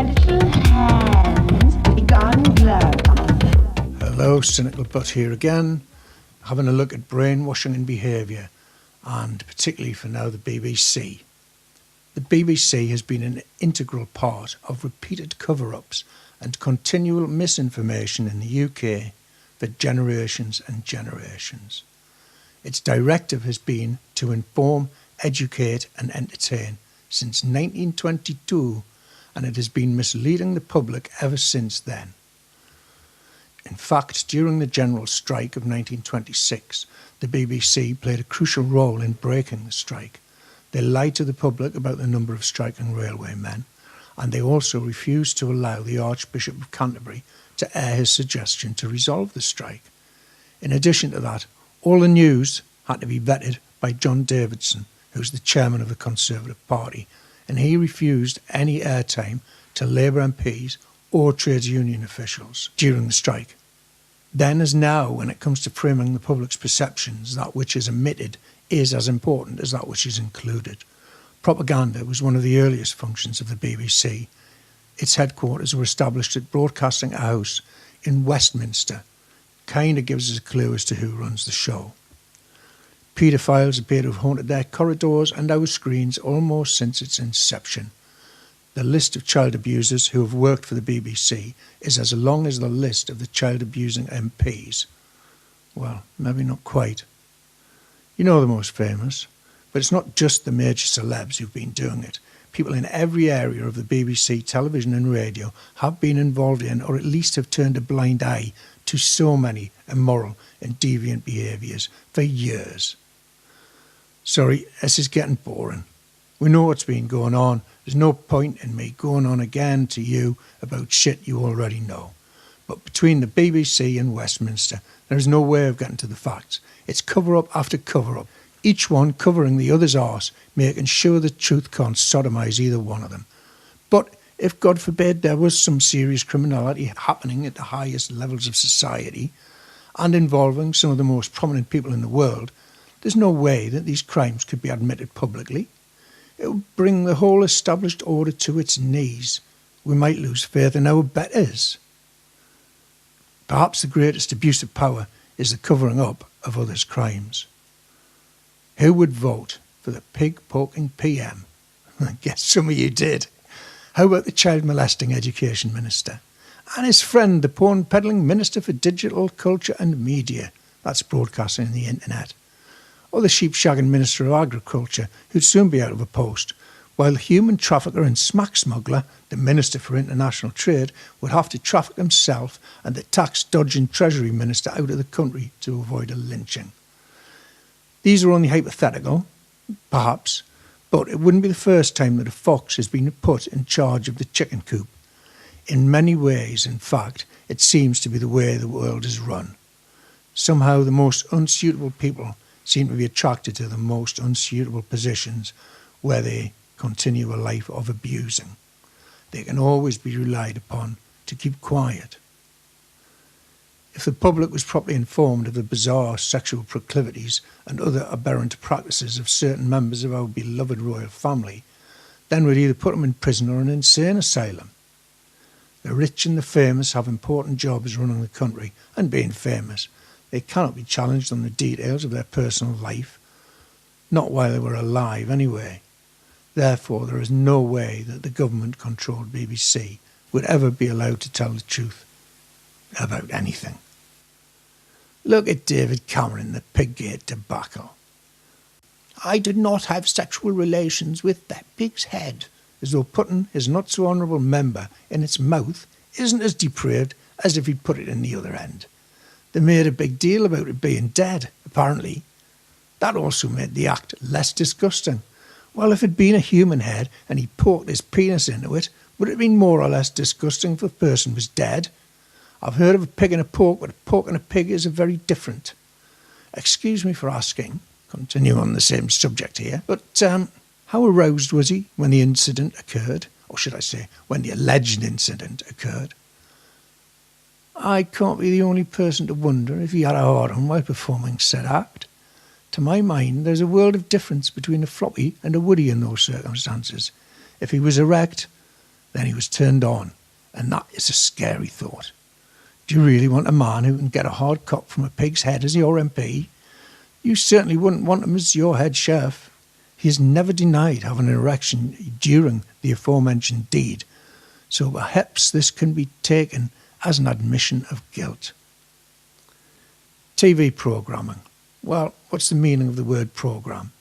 little hands gone glove. Hello, Cynical Butt here again, having a look at brainwashing and behaviour, and particularly for now the BBC. The BBC has been an integral part of repeated cover-ups and continual misinformation in the UK for generations and generations. Its directive has been to inform, educate and entertain since 1922, and it has been misleading the public ever since then. In fact, during the general strike of 1926, the BBC played a crucial role in breaking the strike. They lied to the public about the number of striking railway men, and they also refused to allow the Archbishop of Canterbury to air his suggestion to resolve the strike. In addition to that, all the news had to be vetted by John Davidson, who's the chairman of the Conservative Party, and he refused any airtime to Labour MPs or trades union officials during the strike. Then as now, when it comes to framing the public's perceptions, that which is omitted is as important as that which is included. Propaganda was one of the earliest functions of the BBC. Its headquarters were established at Broadcasting House in Westminster. Kind of gives us a clue as to who runs the show. Paedophiles appear to have haunted their corridors and our screens almost since its inception. The list of child abusers who have worked for the BBC is as long as the list of the child abusing MPs. Well, maybe not quite. You know the most famous, but it's not just the major celebs who've been doing it. People in every area of the BBC, television and radio have been involved in, or at least have turned a blind eye to so many immoral and deviant behaviours for years. Sorry, this is getting boring. We know what's been going on. There's no point in me going on again to you about shit you already know. But between the BBC and Westminster, there is no way of getting to the facts. It's cover-up after cover-up, each one covering the other's arse, making sure the truth can't sodomise either one of them. But if, God forbid, there was some serious criminality happening at the highest levels of society and involving some of the most prominent people in the world, there's no way that these crimes could be admitted publicly. It would bring the whole established order to its knees. We might lose faith in our betters. Perhaps the greatest abuse of power is the covering up of others' crimes. Who would vote for the pig-poking PM? I guess some of you did. How about the child molesting education minister? And his friend, the porn-peddling minister for digital culture and media. That's broadcasting and the internet. Or the sheep-shagging minister of agriculture, who'd soon be out of a post, while the human trafficker and smack smuggler, the minister for international trade, would have to traffic himself and the tax-dodging treasury minister out of the country to avoid a lynching. These are only hypothetical, perhaps, but it wouldn't be the first time that a fox has been put in charge of the chicken coop. In many ways, in fact, it seems to be the way the world is run. Somehow the most unsuitable people seem to be attracted to the most unsuitable positions where they continue a life of abusing. They can always be relied upon to keep quiet. If the public was properly informed of the bizarre sexual proclivities and other aberrant practices of certain members of our beloved royal family, then we'd either put them in prison or an insane asylum. The rich and the famous have important jobs running the country, and being famous, they cannot be challenged on the details of their personal life, not while they were alive anyway. Therefore, there is no way that the government-controlled BBC would ever be allowed to tell the truth about anything. Look at David Cameron, the Piggate debacle. I did not have sexual relations with that pig's head, as though putting his not-so-honourable member in its mouth isn't as depraved as if he'd put it in the other end. They made a big deal about it being dead, apparently. That also made the act less disgusting. Well, if it had been a human head and he poked his penis into it, would it have been more or less disgusting if the person was dead? I've heard of a pig and a pork, but a pork and a pig is very different. Excuse me for asking, continue on the same subject here, but how aroused was he when the incident occurred? Or should I say, when the alleged incident occurred? I can't be the only person to wonder if he had a hard-on while performing said act. To my mind, there's a world of difference between a floppy and a woody in those circumstances. If he was erect, then he was turned on, and that is a scary thought. Do you really want a man who can get a hard cock from a pig's head as your MP? You certainly wouldn't want him as your head chef. He has never denied having an erection during the aforementioned deed, so perhaps this can be taken as an admission of guilt. TV programming. Well, what's the meaning of the word programme?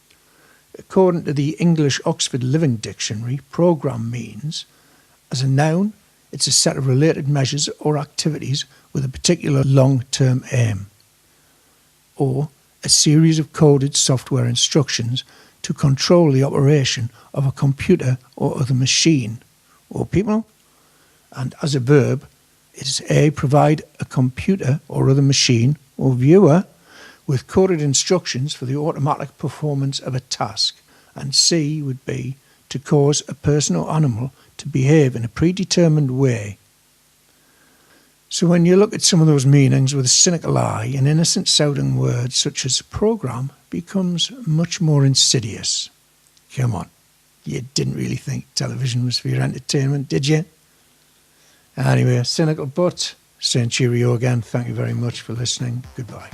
According to the English Oxford Living Dictionary, programme means, as a noun, it's a set of related measures or activities with a particular long-term aim, or a series of coded software instructions to control the operation of a computer or other machine or people. And as a verb, it is A, provide a computer or other machine or viewer with coded instructions for the automatic performance of a task, and C would be to cause a person or animal to behave in a predetermined way. So when you look at some of those meanings with a cynical eye, an innocent sounding word such as programme becomes much more insidious. Come on, you didn't really think television was for your entertainment, did you? Anyway, cynical but saying cheerio again. Thank you very much for listening. Goodbye.